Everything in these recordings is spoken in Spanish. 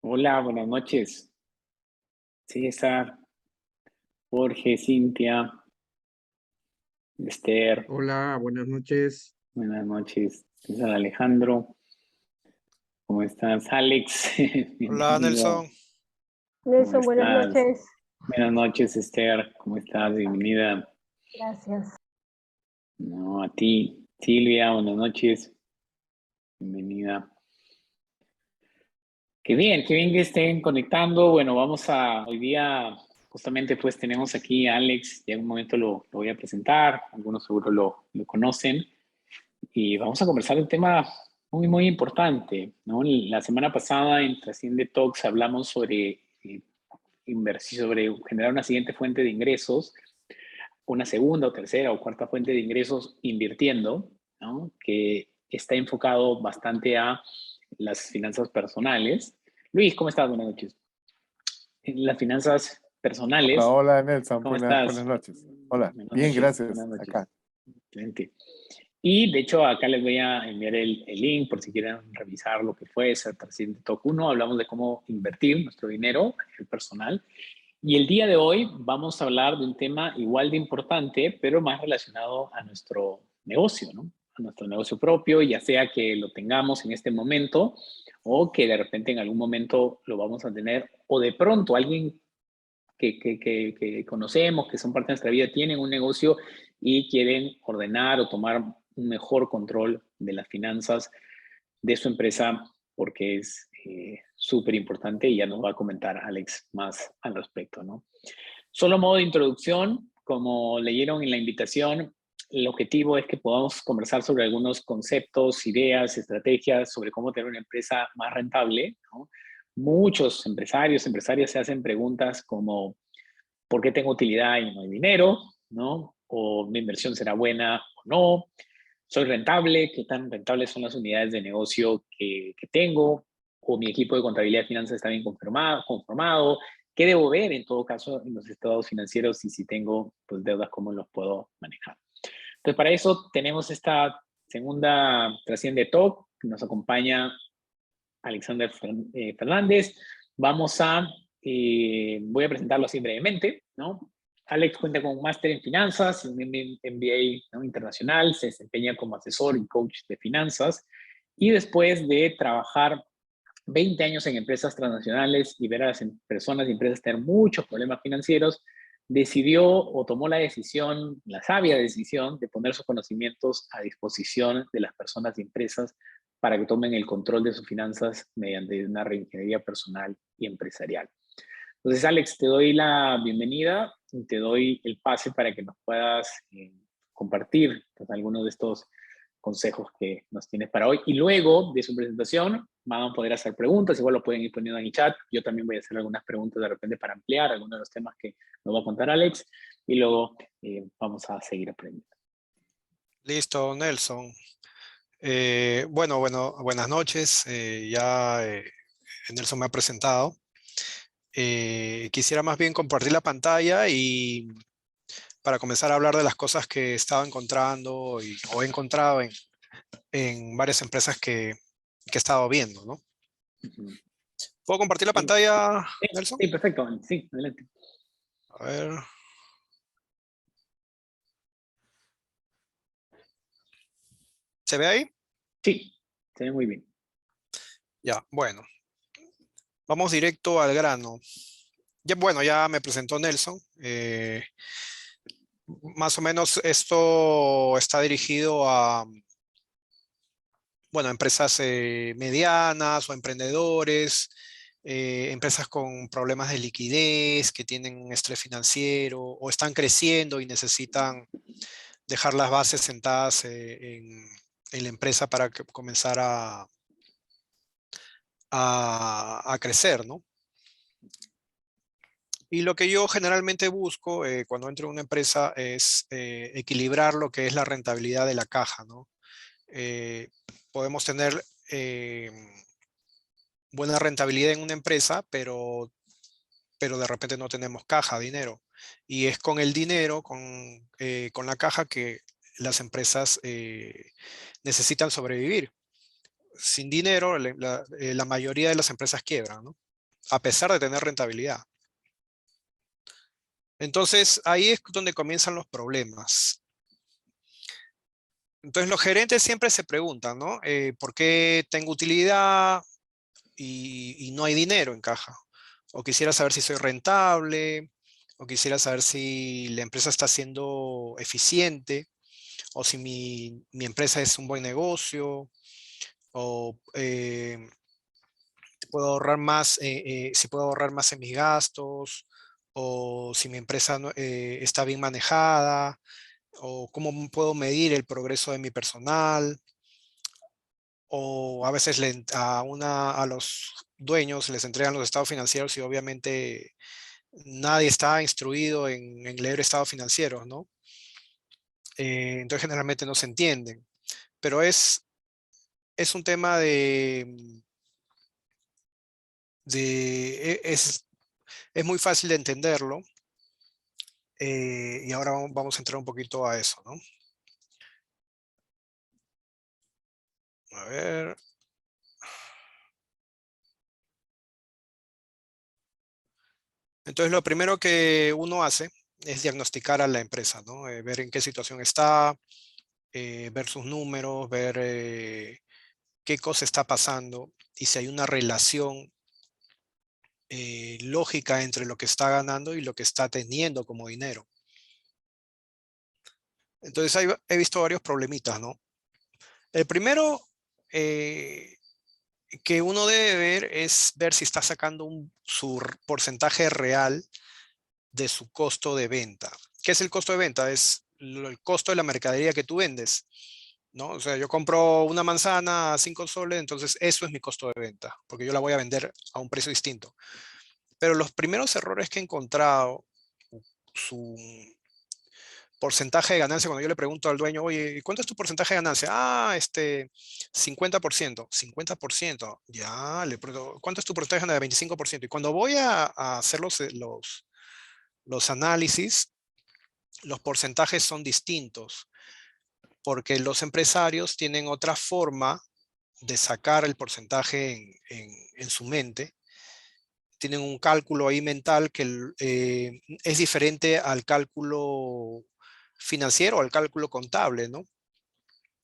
Hola, buenas noches. César, Jorge, Cintia, Esther, Hola, buenas noches. buenas noches. César Alejandro, ¿cómo estás? Alex, Hola bienvenido. Nelson, ¿Cómo Nelson, buenas estás? noches. Buenas noches, Esther, ¿cómo estás? Bienvenida. Gracias. No, a ti, Silvia, buenas noches. Bienvenida. Qué bien que estén conectando. Bueno, hoy día justamente pues tenemos aquí a Alex, ya en un momento lo voy a presentar, algunos seguro lo conocen. Y vamos a conversar un tema muy importante, ¿no? La semana pasada en Trasciende Talks hablamos sobre inversión, sobre generar una siguiente fuente de ingresos, una segunda o tercera o cuarta fuente de ingresos invirtiendo, ¿no? Que está enfocado bastante a las finanzas personales. Luis, ¿cómo estás? Buenas noches. En las finanzas Hola, personales, hola Nelson, ¿cómo buenas estás? noches. Hola, Buenas bien, noches. Buenas gracias. noches. Acá. Excelente. Y de hecho, acá les voy a enviar el link por si quieren revisar lo que fue ese Trasciende Talk 1. Hablamos de cómo invertir nuestro dinero a nivel personal. Y el día de hoy vamos a hablar de un tema igual de importante, pero más relacionado a nuestro negocio, ¿no? A nuestro negocio propio, ya sea que lo tengamos en este momento o que de repente en algún momento lo vamos a tener, o de pronto alguien que conocemos, que son parte de nuestra vida, tienen un negocio y quieren ordenar o tomar un mejor control de las finanzas de su empresa porque es súper importante y ya nos va a comentar Alex más al respecto, ¿no? Solo modo de introducción, como leyeron en la invitación, el objetivo es que podamos conversar sobre algunos conceptos, ideas, estrategias sobre cómo tener una empresa más rentable, ¿no? Muchos empresarios, empresarias se hacen preguntas como ¿por qué tengo utilidad y no hay dinero? ¿No? O mi inversión será buena o no. ¿Soy rentable? ¿Qué tan rentables son las unidades de negocio que tengo? ¿O mi equipo de contabilidad y finanzas está bien conformado? ¿Qué debo ver en todo caso en los estados financieros y si tengo pues, deudas, cómo los puedo manejar? Entonces, para eso tenemos esta segunda Trasciende Talk. Nos acompaña Alexander Fernández. Voy a presentarlo así brevemente, ¿no? Alex cuenta con un máster en finanzas, un MBA, ¿no? Internacional, se desempeña como asesor y coach de finanzas y después de trabajar 20 años en empresas transnacionales y ver a las personas y empresas tener muchos problemas financieros, decidió o tomó la decisión, la sabia decisión de poner sus conocimientos a disposición de las personas y empresas para que tomen el control de sus finanzas mediante una reingeniería personal y empresarial. Entonces, Alex, te doy la bienvenida y te doy el pase para que nos puedas compartir pues, algunos de estos consejos que nos tienes para hoy. Y luego de su presentación van a poder hacer preguntas, igual lo pueden ir poniendo en el chat. Yo también voy a hacer algunas preguntas de repente para ampliar algunos de los temas que nos va a contar Alex y luego vamos a seguir aprendiendo. listo Nelson. Buenas noches. Nelson me ha presentado. Quisiera más bien compartir la pantalla y para comenzar a hablar de las cosas que estaba encontrando o he encontrado en varias empresas que he estado viendo, ¿no? Uh-huh. ¿Puedo compartir la Sí, pantalla, Nelson? sí, perfecto. Sí, adelante. A ver. ¿Se ve ahí? Sí, se ve muy bien. Ya, bueno. Vamos directo al grano. Ya me presentó Nelson. Más o menos esto está dirigido a, bueno, empresas medianas o emprendedores, empresas con problemas de liquidez, que tienen estrés financiero o están creciendo y necesitan dejar las bases sentadas en la empresa para comenzar a crecer, ¿no? Y lo que yo generalmente busco cuando entro en una empresa es equilibrar lo que es la rentabilidad de la caja, ¿no? Podemos tener buena rentabilidad en una empresa, pero de repente no tenemos caja, dinero. Y es con el dinero, con la caja que las empresas necesitan sobrevivir. Sin dinero, la mayoría de las empresas quiebran, ¿no? a pesar de tener rentabilidad. Entonces, ahí es donde comienzan los problemas. Entonces, los gerentes siempre se preguntan, ¿no? ¿Por qué tengo utilidad y no hay dinero en caja? O quisiera saber si soy rentable, o quisiera saber si la empresa está siendo eficiente, o si mi empresa es un buen negocio, o puedo ahorrar más, si puedo ahorrar más en mis gastos, o si mi empresa está bien manejada, o cómo puedo medir el progreso de mi personal, o a veces a los dueños les entregan los estados financieros y obviamente nadie está instruido en leer estados financieros, ¿no? Entonces generalmente no se entienden, pero es un tema es muy fácil de entenderlo. Y ahora vamos a entrar un poquito a eso, ¿no? A ver. Entonces, lo primero que uno hace es diagnosticar a la empresa, ¿no? Ver en qué situación está, ver sus números, ver qué cosa está pasando y si hay una relación lógica entre lo que está ganando y lo que está teniendo como dinero. Entonces, he visto varios problemitas, ¿no? El primero que uno debe ver es ver si está sacando su porcentaje real de su costo de venta. ¿Qué es el costo de venta? Es el costo de la mercadería que tú vendes, ¿no? O sea, yo compro una manzana a 5 soles, entonces eso es mi costo de venta, porque yo la voy a vender a un precio distinto. Pero los primeros errores que he encontrado, su porcentaje de ganancia, cuando yo le pregunto al dueño, oye, ¿cuánto es tu porcentaje de ganancia? Ah, 50%. 50%. Ya, le pregunto, ¿cuánto es tu porcentaje de ganancia? 25%. Y cuando voy a hacer los análisis, los porcentajes son distintos, porque los empresarios tienen otra forma de sacar el porcentaje en su mente. Tienen un cálculo ahí mental que es diferente al cálculo financiero, al cálculo contable, ¿no?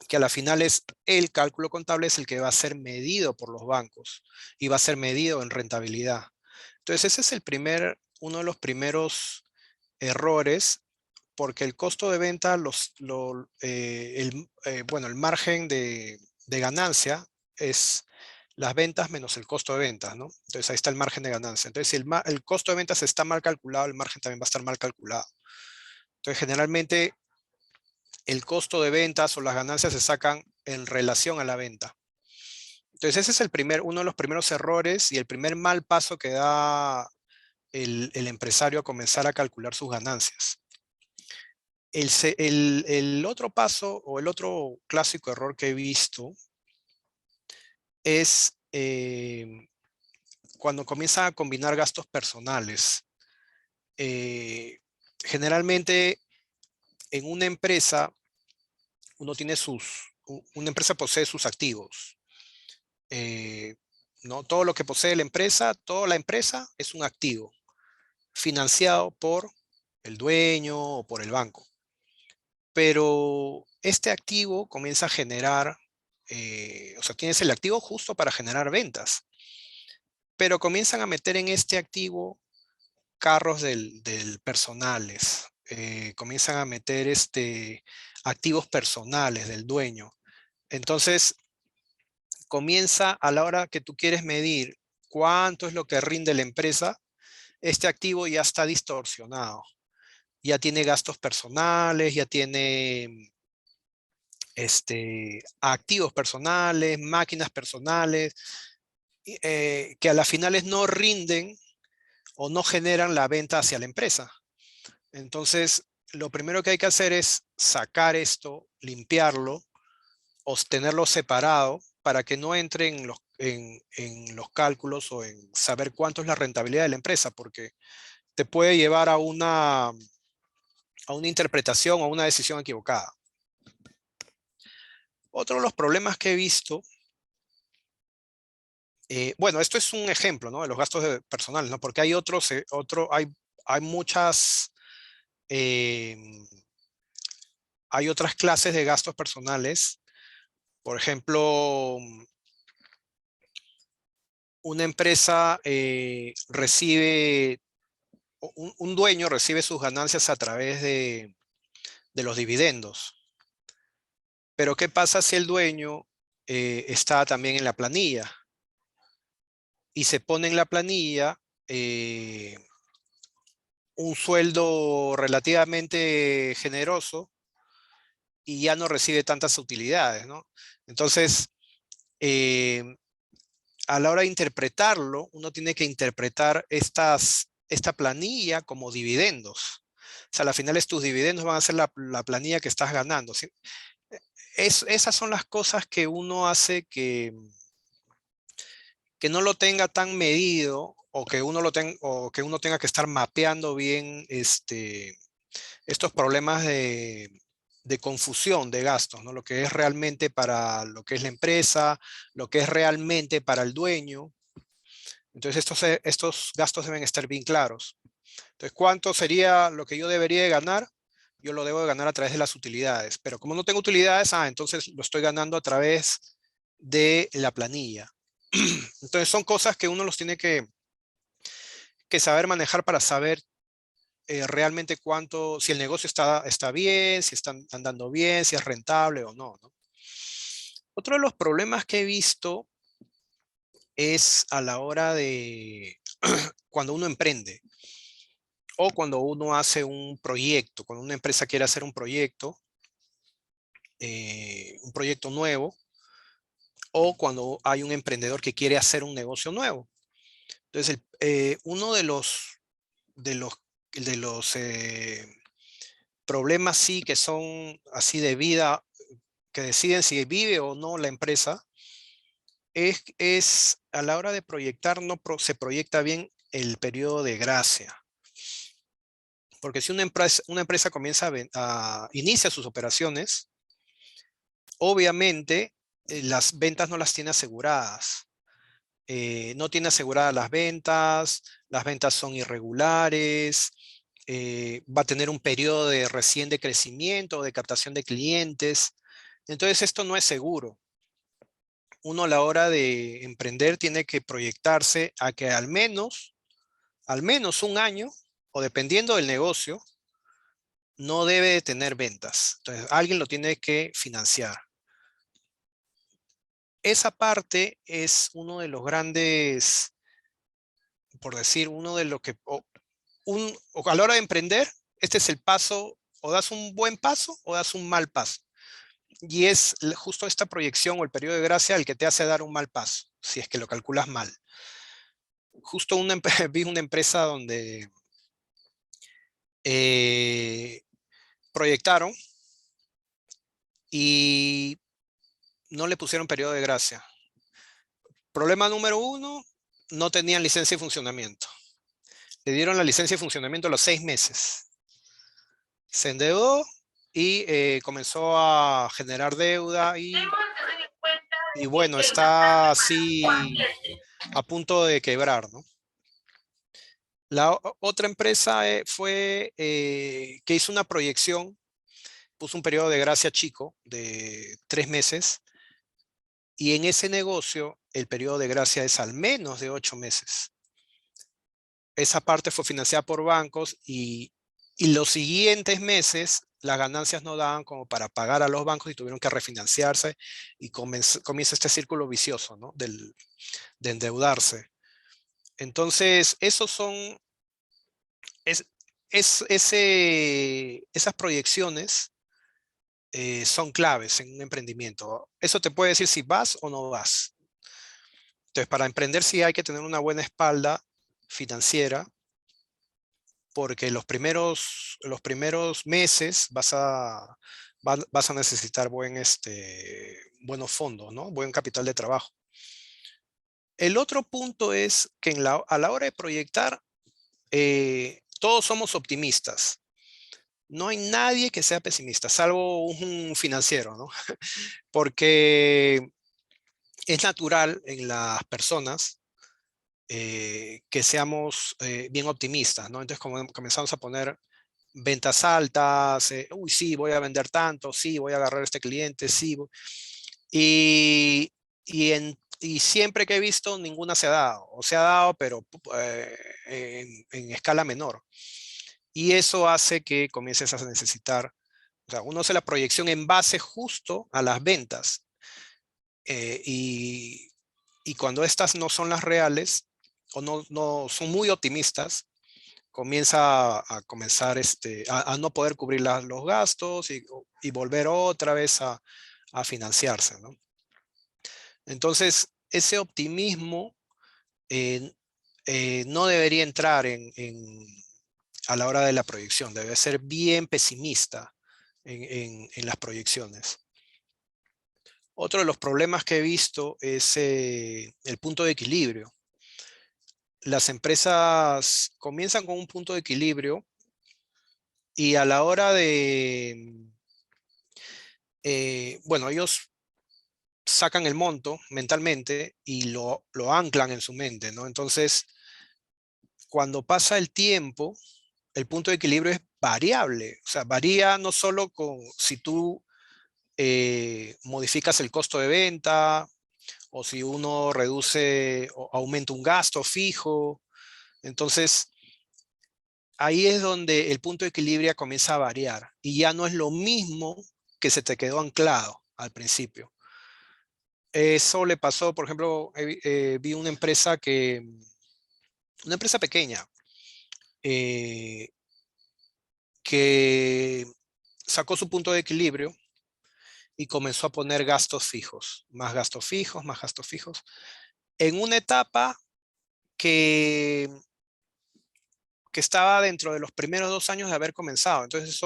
Que a la final es el cálculo contable es el que va a ser medido por los bancos y va a ser medido en rentabilidad. Entonces ese es uno de los primeros errores, porque el costo de venta, bueno, el margen de ganancia es las ventas menos el costo de ventas, ¿no? Entonces ahí está el margen de ganancia. Entonces si el costo de ventas está mal calculado, el margen también va a estar mal calculado. Entonces generalmente el costo de ventas o las ganancias se sacan en relación a la venta. Entonces ese es uno de los primeros errores y el primer mal paso que da el empresario a comenzar a calcular sus ganancias. El otro paso o el otro clásico error que he visto es cuando comienza a combinar gastos personales. Generalmente en una empresa, una empresa posee sus activos. ¿No? Todo lo que posee la empresa, toda la empresa es un activo financiado por el dueño o por el banco. Pero este activo comienza a generar, o sea, tienes el activo justo para generar ventas, pero comienzan a meter en este activo carros del personales, comienzan a meter activos personales del dueño. Entonces, comienza a la hora que tú quieres medir cuánto es lo que rinde la empresa, este activo ya está distorsionado. Ya tiene gastos personales, ya tiene activos personales, máquinas personales, que a las finales no rinden o no generan la venta hacia la empresa. Entonces, lo primero que hay que hacer es sacar esto, limpiarlo, o tenerlo separado para que no entre en los cálculos o en saber cuánto es la rentabilidad de la empresa, porque te puede llevar a una interpretación o una decisión equivocada. Otro de los problemas que he visto Bueno, esto es un ejemplo, ¿no? De los gastos personales, ¿no? Porque hay otros, hay muchas, eh, hay otras clases de gastos personales. Por ejemplo, una empresa recibe, un dueño recibe sus ganancias a través de los dividendos. Pero ¿qué pasa si el dueño está también en la planilla? Y se pone en la planilla un sueldo relativamente generoso y ya no recibe tantas utilidades, ¿no? Entonces, eh, a la hora de interpretarlo, uno tiene que interpretar esta planilla como dividendos. O sea, al final tus dividendos van a ser la planilla que estás ganando, ¿sí? Esas son las cosas que uno hace que no lo tenga tan medido o que uno, o que uno tenga que estar mapeando bien estos problemas de confusión de gastos, ¿no? Lo que es realmente para lo que es la empresa, lo que es realmente para el dueño. Entonces estos gastos deben estar bien claros. Entonces, ¿cuánto sería lo que yo debería de ganar? Yo lo debo de ganar a través de las utilidades. Pero como no tengo utilidades, entonces lo estoy ganando a través de la planilla. Entonces son cosas que uno los tiene que saber manejar para saber realmente cuánto, si el negocio está bien, si está andando bien, si es rentable o no, ¿no? Otro de los problemas que he visto es a la hora de cuando uno emprende o cuando uno hace un proyecto, cuando una empresa quiere hacer un proyecto nuevo, o cuando hay un emprendedor que quiere hacer un negocio nuevo. Entonces, uno de los, de los problemas sí que son así de vida, que deciden si vive o no la empresa, es a la hora de proyectar, no se proyecta bien el periodo de gracia. Porque si una empresa comienza inicia sus operaciones, obviamente las ventas no las tiene aseguradas. No tiene aseguradas las ventas son irregulares, va a tener un periodo de recién de crecimiento, de captación de clientes. Entonces esto no es seguro. Uno a la hora de emprender tiene que proyectarse a que al menos un año, o dependiendo del negocio, no debe de tener ventas. Entonces alguien lo tiene que financiar. Esa parte es uno de los grandes, por decir, uno de lo que, o a la hora de emprender, este es el paso, o das un buen paso o das un mal paso. Y es justo esta proyección o el periodo de gracia el que te hace dar un mal paso, si es que lo calculas mal. Justo vi una empresa donde proyectaron y no le pusieron periodo de gracia. Problema número uno, no tenían licencia de funcionamiento. Le dieron la licencia de funcionamiento a los 6 meses. Se endeudó y comenzó a generar deuda y bueno, está así a punto de quebrar, ¿no? La otra empresa fue que hizo una proyección, puso un periodo de gracia chico de 3 meses y en ese negocio el periodo de gracia es al menos de 8 meses. Esa parte fue financiada por bancos y los siguientes meses las ganancias no daban como para pagar a los bancos y tuvieron que refinanciarse y comienza este círculo vicioso, ¿no? De endeudarse. Entonces, esos son, esas proyecciones son claves en un emprendimiento. Eso te puede decir si vas o no vas. Entonces, para emprender sí hay que tener una buena espalda financiera, porque los primeros meses vas a necesitar buenos fondos, ¿no? Buen capital de trabajo. El otro punto es que a la hora de proyectar, todos somos optimistas. No hay nadie que sea pesimista, salvo un financiero, ¿no? Porque es natural en las personas que seamos bien optimistas, ¿no? Entonces comenzamos a poner ventas altas, uy, sí, voy a vender tanto, sí, voy a agarrar a este cliente, sí. Y, y siempre que he visto, ninguna se ha dado, o se ha dado, pero en escala menor. Y eso hace que comiences a necesitar, o sea, uno hace la proyección en base justo a las ventas. Y cuando estas no son las reales, o no son muy optimistas, comienza a comenzar a no poder cubrir los gastos y volver otra vez a financiarse, ¿no? Entonces, ese optimismo no debería entrar a la hora de la proyección, debe ser bien pesimista en las proyecciones. Otro de los problemas que he visto es el punto de equilibrio. Las empresas comienzan con un punto de equilibrio y a la hora de, bueno, ellos sacan el monto mentalmente y lo anclan en su mente, ¿no? Entonces, cuando pasa el tiempo, el punto de equilibrio es variable. O sea, varía no solo si tú modificas el costo de venta o si uno reduce o aumenta un gasto fijo. Entonces, ahí es donde el punto de equilibrio comienza a variar y ya no es lo mismo que se te quedó anclado al principio. Eso le pasó, por ejemplo, vi una empresa pequeña, eh, que sacó su punto de equilibrio y comenzó a poner gastos fijos, más gastos fijos, más gastos fijos, en una etapa que, que estaba dentro de los primeros 2 años de haber comenzado. Entonces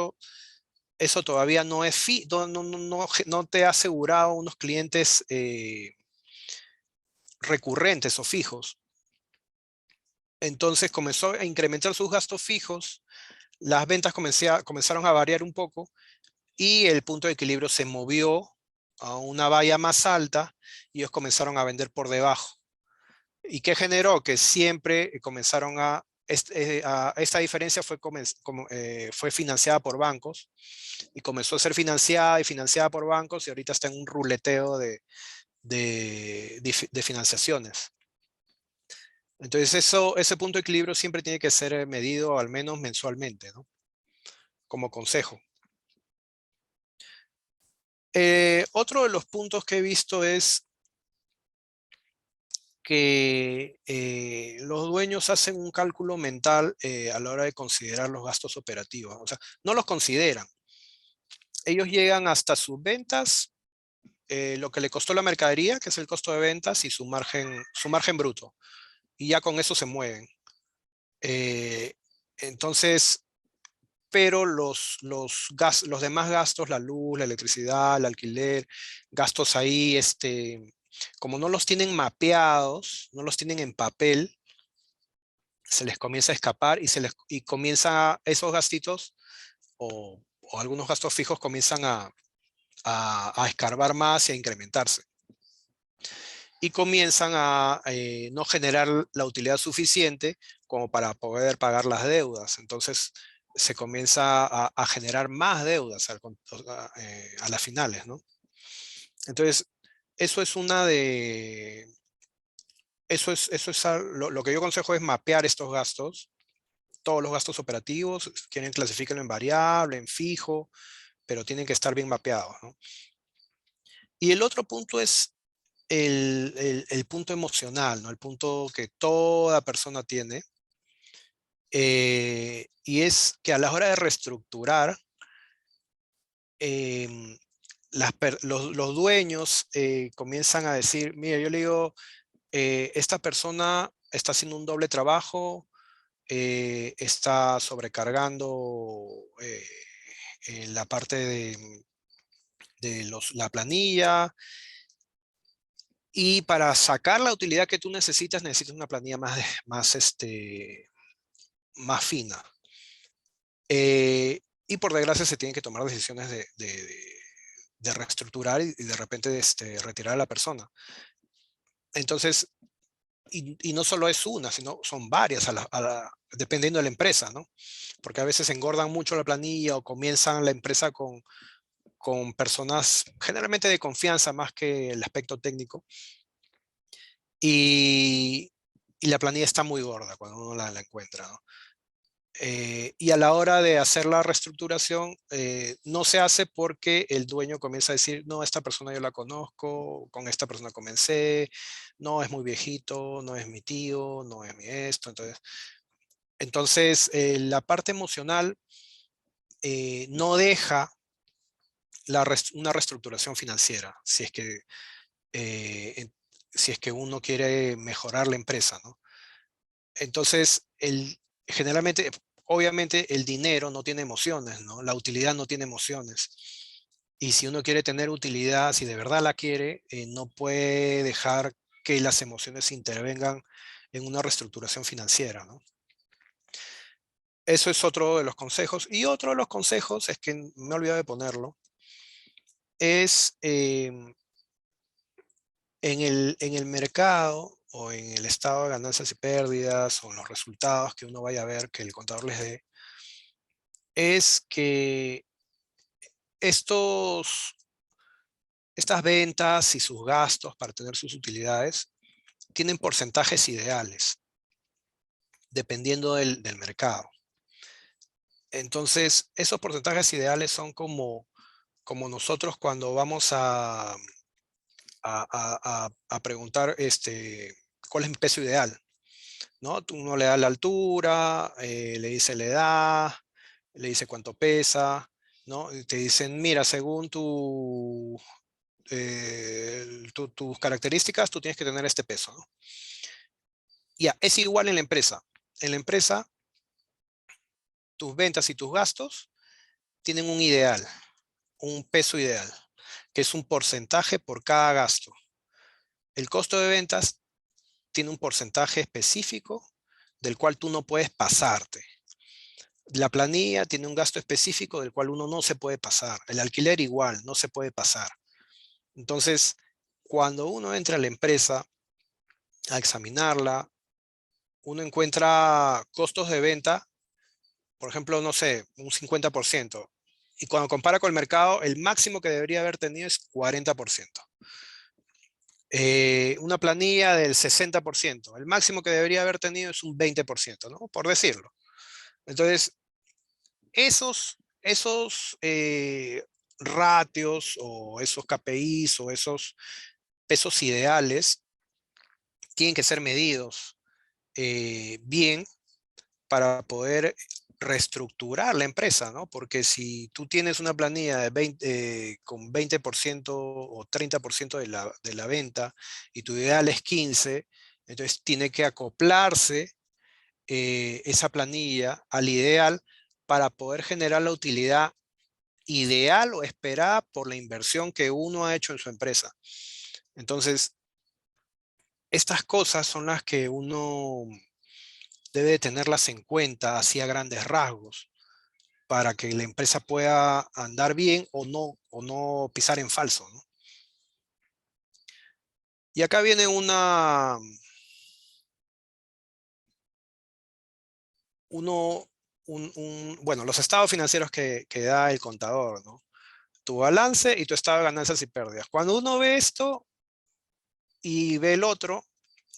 eso todavía no es no te ha asegurado unos clientes recurrentes o fijos. Entonces comenzó a incrementar sus gastos fijos, las ventas comenzaron a variar un poco y el punto de equilibrio se movió a una valla más alta y ellos comenzaron a vender por debajo. ¿Y qué generó? Que siempre comenzaron esta diferencia fue financiada por bancos y comenzó a ser financiada y financiada por bancos y ahorita está en un ruleteo de financiaciones. Entonces ese punto de equilibrio siempre tiene que ser medido al menos mensualmente, ¿no? Como consejo. Otro de los puntos que he visto es que los dueños hacen un cálculo mental a la hora de considerar los gastos operativos. O sea, no los consideran. Ellos llegan hasta sus ventas, lo que le costó la mercadería, que es el costo de ventas, y su margen bruto. Y ya con eso se mueven. Entonces, pero los demás gastos, la luz, la electricidad, el alquiler, gastos ahí, como no los tienen mapeados, no los tienen en papel, se les comienza a escapar y comienza esos gastitos o algunos gastos fijos comienzan a escarbar más y a incrementarse. Y comienzan a no generar la utilidad suficiente como para poder pagar las deudas. Entonces se comienza a generar más deudas a las finales, ¿no? Entonces, eso es lo que yo aconsejo es mapear estos gastos, todos los gastos operativos, quieren clasificarlo en variable, en fijo, pero tienen que estar bien mapeados, ¿no? Y el otro punto es el punto emocional, ¿no? El punto que toda persona tiene. Y es que a la hora de reestructurar, los dueños comienzan a decir, mira, yo le digo, esta persona está haciendo un doble trabajo, está sobrecargando en la parte de la planilla, y para sacar la utilidad que tú necesitas una planilla más fina. Y por desgracia se tienen que tomar decisiones de reestructurar y de repente retirar a la persona. Entonces, y no solo es una, sino son varias, dependiendo de la empresa, ¿no? Porque a veces engordan mucho la planilla o comienzan la empresa con personas generalmente de confianza más que el aspecto técnico. Y, y la planilla está muy gorda cuando uno la encuentra, ¿no? Y a la hora de hacer la reestructuración, no se hace porque el dueño comienza a decir, no, esta persona yo la conozco, con esta persona comencé, no es muy viejito, no es mi tío, no es mi esto. Entonces la parte emocional no deja una reestructuración financiera, si es que uno quiere mejorar la empresa, ¿no? Entonces, generalmente, obviamente el dinero no tiene emociones, ¿no? La utilidad no tiene emociones. Y si uno quiere tener utilidad, si de verdad la quiere, no puede dejar que las emociones intervengan en una reestructuración financiera, ¿no? Eso es otro de los consejos. Y otro de los consejos, es que me he olvidado de ponerlo, es en el mercado o en el estado de ganancias y pérdidas o en los resultados que uno vaya a ver que el contador les dé, es que estas ventas y sus gastos para tener sus utilidades tienen porcentajes ideales, dependiendo del mercado. Entonces, esos porcentajes ideales son como nosotros cuando vamos a preguntar cuál es mi peso ideal, ¿no? Uno le da la altura, le dice la edad, le dice cuánto pesa, ¿no? Y te dicen, mira, según tus características, tú tienes que tener este peso, ¿no? Ya, es igual en la empresa. En la empresa, tus ventas y tus gastos tienen un ideal, un peso ideal, que es un porcentaje por cada gasto. El costo de ventas tiene un porcentaje específico del cual tú no puedes pasarte. La planilla tiene un gasto específico del cual uno no se puede pasar. El alquiler igual, no se puede pasar. Entonces, cuando uno entra a la empresa a examinarla, uno encuentra costos de venta, por ejemplo, no sé, un 50%. Y cuando compara con el mercado, el máximo que debería haber tenido es 40%. Una planilla del 60%. El máximo que debería haber tenido es un 20%, ¿no? Por decirlo. Entonces, esos ratios o esos KPIs o esos pesos ideales tienen que ser medidos bien para poder reestructurar la empresa, ¿no? Porque si tú tienes una planilla de con 20% o 30% de la venta y tu ideal es 15%, entonces tiene que acoplarse esa planilla al ideal para poder generar la utilidad ideal o esperada por la inversión que uno ha hecho en su empresa. Entonces, estas cosas son las que uno debe de tenerlas en cuenta así a grandes rasgos para que la empresa pueda andar bien o no pisar en falso, ¿no? Y acá viene bueno, los estados financieros que da el contador, ¿no? Tu balance y tu estado de ganancias y pérdidas. Cuando uno ve esto y ve el otro,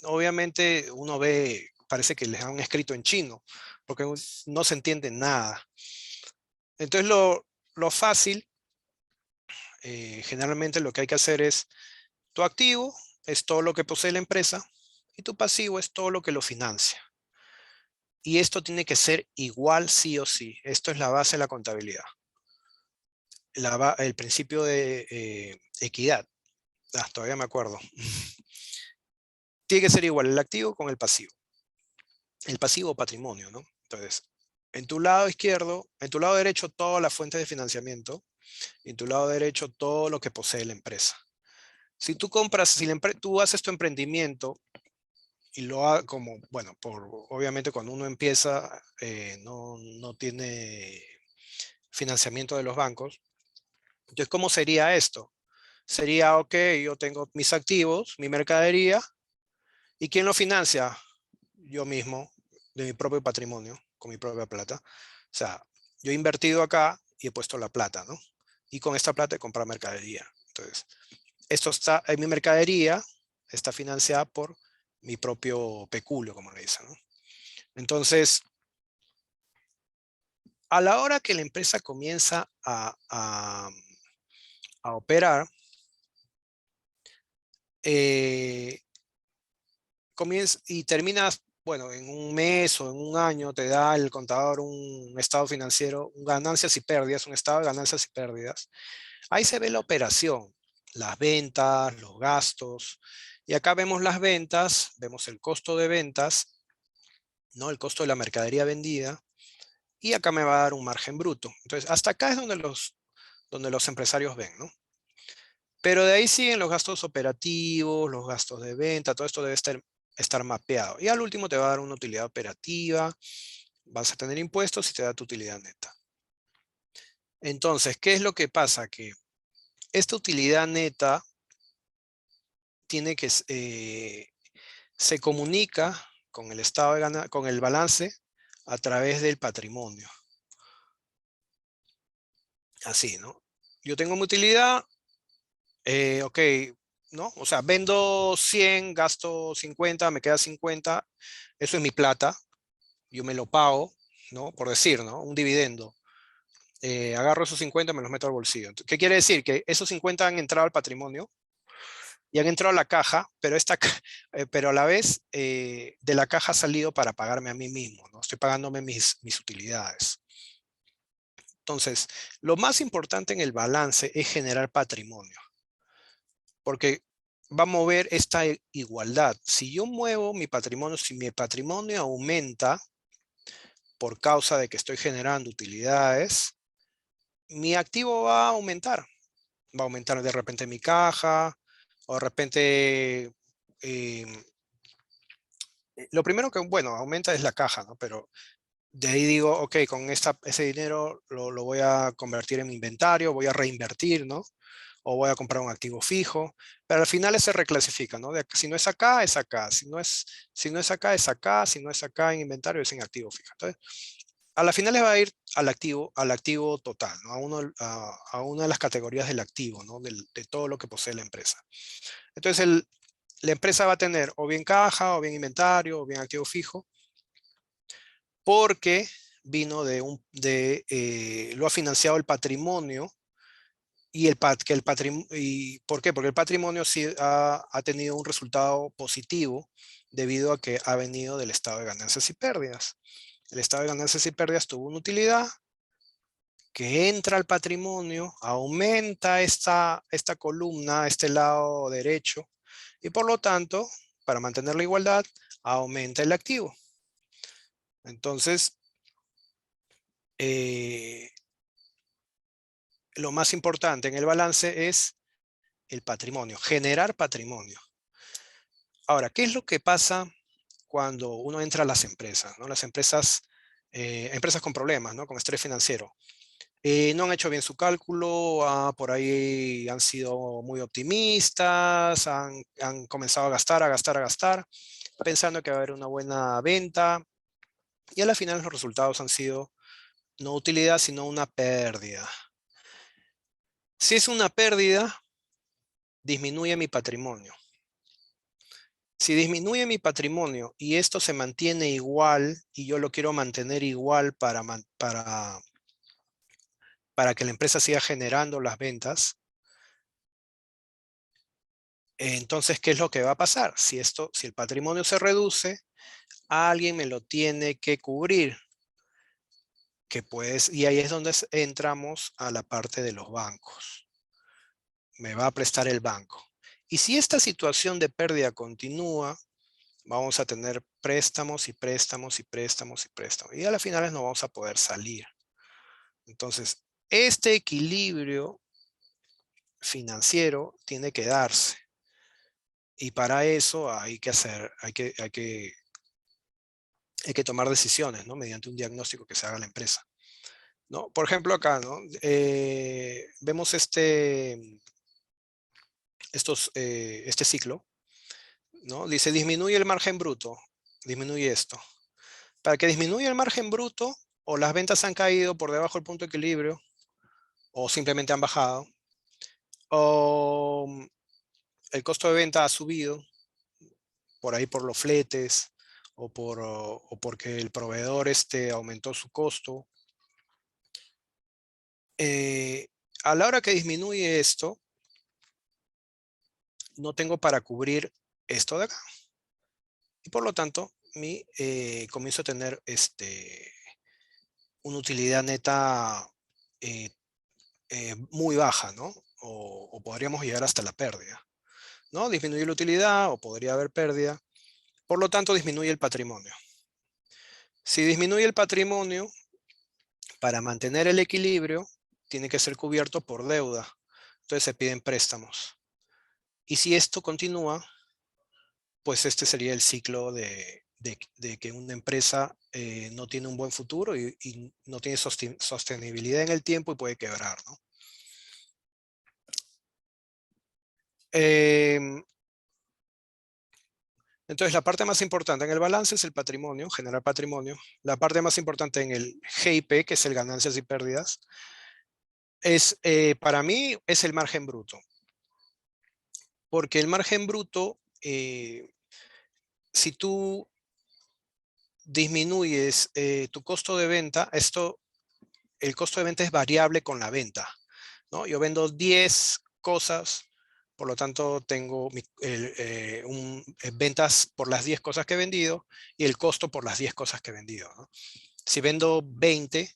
obviamente uno ve, parece que les han escrito en chino, porque no se entiende nada. Entonces lo fácil, generalmente lo que hay que hacer es, tu activo es todo lo que posee la empresa y tu pasivo es todo lo que lo financia. Y esto tiene que ser igual sí o sí. Esto es la base de la contabilidad. El principio de equidad. Todavía me acuerdo. Tiene que ser igual el activo con el pasivo. El pasivo o patrimonio, ¿no? Entonces, en tu lado izquierdo, en tu lado derecho, todas las fuentes de financiamiento. Y en tu lado derecho, todo lo que posee la empresa. Si tú compras, si tú haces tu emprendimiento y como, bueno, obviamente cuando uno empieza, no tiene financiamiento de los bancos. Entonces, ¿cómo sería esto? Sería, ok, yo tengo mis activos, mi mercadería, ¿Y quién lo financia? Yo mismo, de mi propio patrimonio, con mi propia plata. O sea, yo he invertido acá y he puesto la plata, ¿no? Y con esta plata he comprado mercadería. Entonces, esto está en mi mercadería, está financiada por mi propio peculio, como le dicen, ¿no? Entonces, a la hora que la empresa comienza a operar, comienza y terminas, bueno, en un mes o en un año te da el contador un estado financiero, ganancias y pérdidas, un estado de ganancias y pérdidas. Ahí se ve la operación, las ventas, los gastos. Y acá vemos las ventas, vemos el costo de ventas, ¿no? El costo de la mercadería vendida. Y acá me va a dar un margen bruto. Entonces, hasta acá es donde los empresarios ven, ¿no? Pero de ahí siguen los gastos operativos, los gastos de venta, todo esto debe estar mapeado. Y al último te va a dar una utilidad operativa, vas a tener impuestos y te da tu utilidad neta. Entonces, ¿qué es lo que pasa? Que esta utilidad neta tiene que, se comunica con el estado de con el balance a través del patrimonio. Así, ¿no? Yo tengo mi utilidad, ok, ¿no? O sea, vendo 100, gasto 50, me queda 50, eso es mi plata, yo me lo pago, ¿no? Por decir, ¿no? Un dividendo. Agarro esos 50 y me los meto al bolsillo. ¿Qué quiere decir? Que esos 50 han entrado al patrimonio y han entrado a la caja, pero, pero a la vez de la caja ha salido para pagarme a mí mismo, ¿no? Estoy pagándome mis utilidades. Entonces, lo más importante en el balance es generar patrimonio, porque va a mover esta igualdad. Si yo muevo mi patrimonio, si mi patrimonio aumenta por causa de que estoy generando utilidades, mi activo va a aumentar. Va a aumentar de repente mi caja, o de repente, lo primero que, bueno, aumenta es la caja, ¿no? Pero de ahí digo, ok, con ese dinero lo voy a convertir en mi inventario, voy a reinvertir, ¿no? O voy a comprar un activo fijo, pero al final se reclasifica, ¿no? Si no es acá, es acá. Si no es acá, es acá. Si no es acá en inventario, es en activo fijo. Entonces, a la final le va a ir al activo total, ¿no? A una de las categorías del activo, ¿no? De todo lo que posee la empresa. Entonces, la empresa va a tener o bien caja, o bien inventario, o bien activo fijo, porque vino lo ha financiado el patrimonio. ¿Y por qué? Porque el patrimonio sí ha tenido un resultado positivo debido a que ha venido del estado de ganancias y pérdidas. El estado de ganancias y pérdidas tuvo una utilidad que entra al patrimonio, aumenta esta columna, este lado derecho, y por lo tanto, para mantener la igualdad, aumenta el activo. Entonces, lo más importante en el balance es el patrimonio, generar patrimonio. Ahora, ¿qué es lo que pasa cuando uno entra a las empresas, ¿no? Las empresas, empresas con problemas, ¿no? Con estrés financiero. No han hecho bien su cálculo, por ahí han sido muy optimistas, han comenzado a gastar, pensando que va a haber una buena venta, y a la final los resultados han sido no utilidad, sino una pérdida. Si es una pérdida, disminuye mi patrimonio. Si disminuye mi patrimonio y esto se mantiene igual y yo lo quiero mantener igual para que la empresa siga generando las ventas, entonces, ¿qué es lo que va a pasar? Si el patrimonio se reduce, alguien me lo tiene que cubrir, y ahí es donde entramos a la parte de los bancos. Me va a prestar el banco. Y si esta situación de pérdida continúa, vamos a tener préstamos y préstamos y préstamos y préstamos. Y a las finales no vamos a poder salir. Entonces, este equilibrio financiero tiene que darse. Y para eso hay que tomar decisiones, ¿no? Mediante un diagnóstico que se haga a la empresa, ¿no? Por ejemplo, acá, ¿no? Vemos este ciclo ¿no? Dice, disminuye el margen bruto. Disminuye esto. Para que disminuya el margen bruto, o las ventas han caído por debajo del punto de equilibrio, o simplemente han bajado, o el costo de venta ha subido, por ahí por los fletes, o porque el proveedor aumentó su costo. A la hora que disminuye esto, no tengo para cubrir esto de acá. Y por lo tanto, comienzo a tener una utilidad neta muy baja, ¿no? O podríamos llegar hasta la pérdida, ¿no? Disminuye la utilidad o podría haber pérdida. Por lo tanto, disminuye el patrimonio. Si disminuye el patrimonio, para mantener el equilibrio, tiene que ser cubierto por deuda. Entonces se piden préstamos. Y si esto continúa, pues este sería el ciclo de que una empresa no tiene un buen futuro y no tiene sostenibilidad en el tiempo y puede quebrar, ¿no? Entonces, la parte más importante en el balance es el patrimonio, generar patrimonio. La parte más importante en el GIP, que es el ganancias y pérdidas, para mí es el margen bruto. Porque el margen bruto, si tú disminuyes tu costo de venta, el costo de venta es variable con la venta, ¿no? Yo vendo 10 cosas, por lo tanto tengo ventas por las 10 cosas que he vendido y el costo por las 10 cosas que he vendido, ¿no? Si vendo 20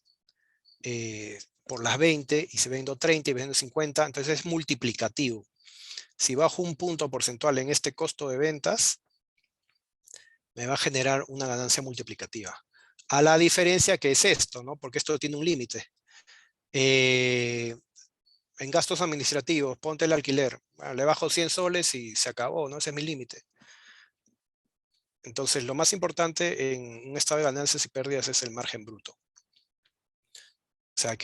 por las 20 y si vendo 30 y vendo 50, entonces es multiplicativo. Si bajo un punto porcentual en este costo de ventas, me va a generar una ganancia multiplicativa. A la diferencia que es esto, ¿no? Porque esto tiene un límite. En gastos administrativos, ponte el alquiler. Bueno, le bajo 100 soles y se acabó, ¿no? Ese es mi límite. Entonces, lo más importante en un estado de ganancias y pérdidas es el margen bruto. O sea,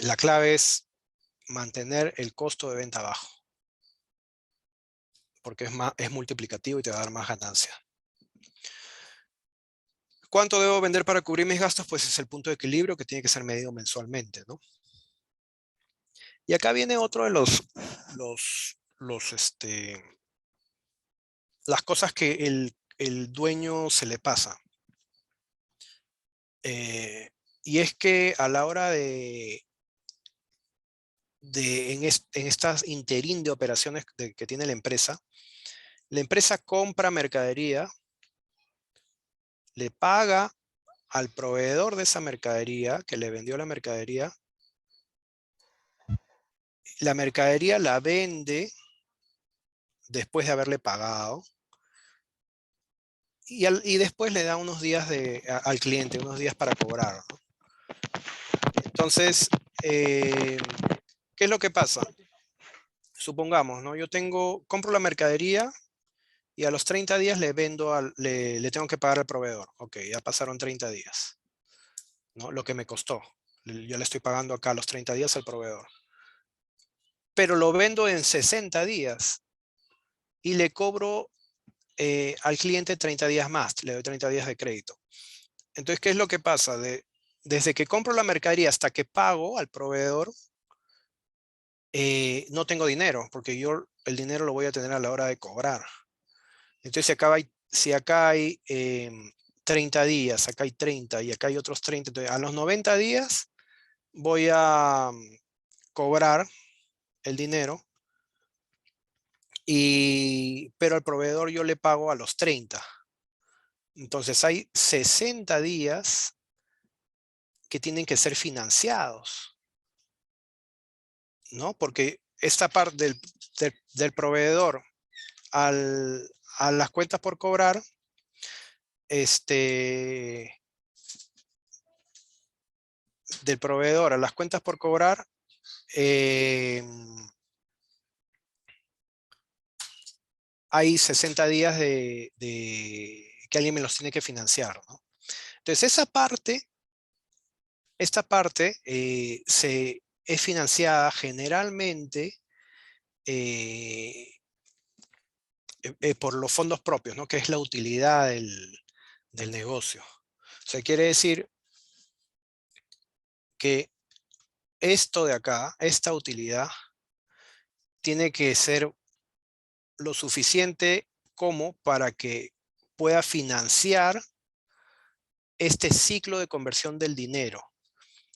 la clave es mantener el costo de venta bajo. Porque es multiplicativo y te va a dar más ganancia. ¿Cuánto debo vender para cubrir mis gastos? Pues es el punto de equilibrio que tiene que ser medido mensualmente, ¿no? Y acá viene otro de las cosas que el dueño se le pasa. Y es que a la hora en estas interín de operaciones que tiene la empresa compra mercadería, le paga al proveedor de esa mercadería que le vendió la mercadería la vende después de haberle pagado y después le da unos días al cliente, unos días para cobrar, ¿no? Entonces, ¿qué es lo que pasa? Supongamos, ¿no? Yo compro la mercadería y a los 30 días le tengo que pagar al proveedor. Ok, ya pasaron 30 días, ¿no? Lo que me costó. Yo le estoy pagando acá a los 30 días al proveedor. Pero lo vendo en 60 días y le cobro al cliente 30 días más, le doy 30 días de crédito. Entonces, ¿qué es lo que pasa? Desde que compro la mercadería hasta que pago al proveedor, no tengo dinero, porque yo el dinero lo voy a tener a la hora de cobrar. Entonces, si acá hay 30 días, acá hay 30 y acá hay otros 30, entonces a los 90 días voy a cobrar el dinero, pero al proveedor yo le pago a los 30. Entonces hay 60 días que tienen que ser financiados, ¿no? Porque esta parte del proveedor a las cuentas por cobrar, del proveedor a las cuentas por cobrar, hay 60 días de que alguien me los tiene que financiar, ¿no? Entonces esta parte es financiada generalmente por los fondos propios, ¿no? Que es la utilidad del negocio. O sea, quiere decir que esto de acá, esta utilidad, tiene que ser lo suficiente como para que pueda financiar este ciclo de conversión del dinero.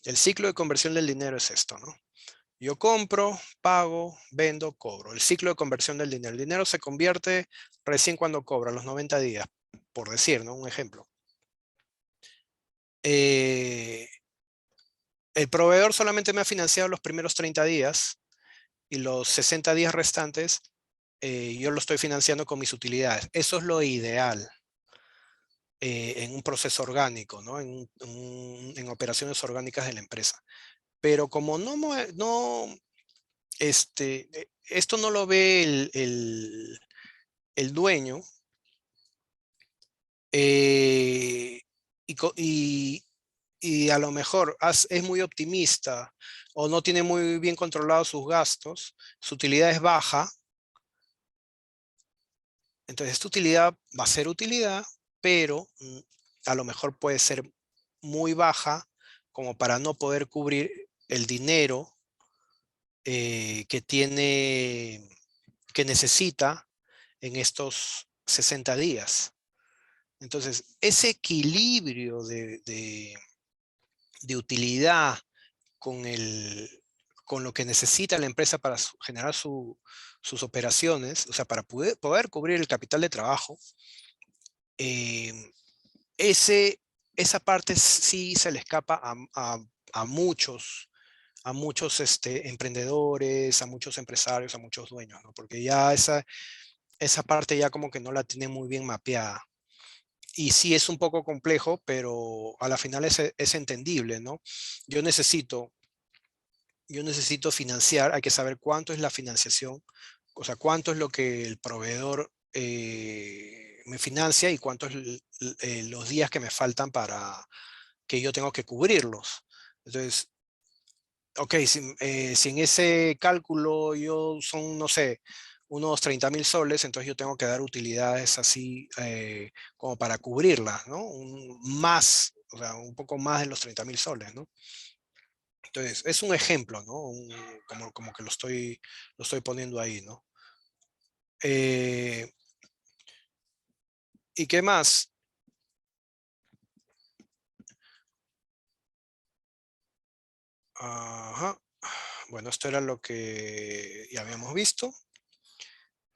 El ciclo de conversión del dinero es esto, ¿no? Yo compro, pago, vendo, cobro. El ciclo de conversión del dinero. El dinero se convierte recién cuando cobra, a los 90 días, por decir, ¿no? Un ejemplo. El proveedor solamente me ha financiado los primeros 30 días y los 60 días restantes yo lo estoy financiando con mis utilidades. Eso es lo ideal en un proceso orgánico, ¿no? En operaciones orgánicas de la empresa. Pero como esto no lo ve el dueño, y a lo mejor es muy optimista o no tiene muy bien controlados sus gastos, su utilidad es baja, entonces esta utilidad va a ser utilidad, pero a lo mejor puede ser muy baja como para no poder cubrir el dinero que necesita en estos 60 días. Entonces, ese equilibrio de utilidad con lo que necesita la empresa para generar sus operaciones, o sea, para poder cubrir el capital de trabajo, eh, esa parte sí se le escapa a muchos emprendedores, a muchos empresarios, a muchos dueños, ¿no? Porque ya esa parte ya como que no la tiene muy bien mapeada. Y sí es un poco complejo, pero a la final es entendible, ¿no? Yo necesito financiar, hay que saber cuánto es la financiación, o sea, cuánto es lo que el proveedor me financia y cuántos los días que me faltan para que yo tengo que cubrirlos. Entonces, ok, si en ese cálculo son, no sé, unos 30.000 soles, entonces yo tengo que dar utilidades así como para cubrirlas, ¿no? O sea, un poco más de los 30.000 soles, ¿no? Entonces, es un ejemplo, ¿no? Como que lo estoy poniendo ahí, ¿no? Eh, ¿Y qué más? Ajá. Bueno, esto era lo que ya habíamos visto.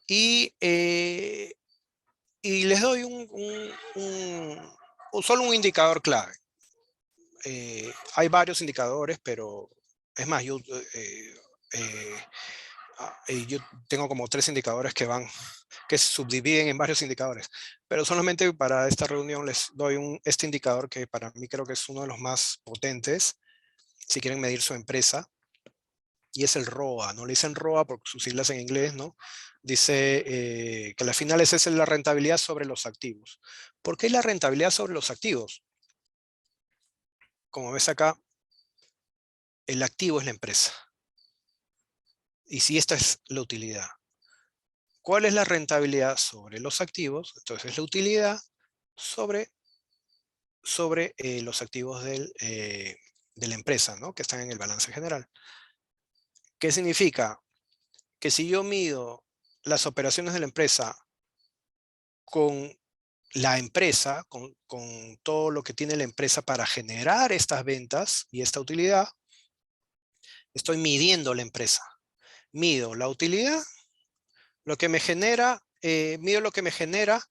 Y les doy solo un indicador clave. Hay varios indicadores, pero es más, yo tengo como 3 indicadores que se subdividen en varios indicadores. Pero solamente para esta reunión les doy este indicador que para mí creo que es uno de los más potentes si quieren medir su empresa. Y es el ROA, ¿no? Le dicen ROA por sus siglas en inglés, ¿no? Dice que al final esa es la rentabilidad sobre los activos. ¿Por qué la rentabilidad sobre los activos? Como ves acá, el activo es la empresa. Y si esta es la utilidad. ¿Cuál es la rentabilidad sobre los activos? Entonces es la utilidad sobre los activos de la empresa, ¿no? Que están en el balance general. ¿Qué significa? Que si yo mido las operaciones de la empresa con la empresa, con todo lo que tiene la empresa para generar estas ventas y esta utilidad, estoy midiendo la empresa. Mido la utilidad, lo que me genera, mido lo que me genera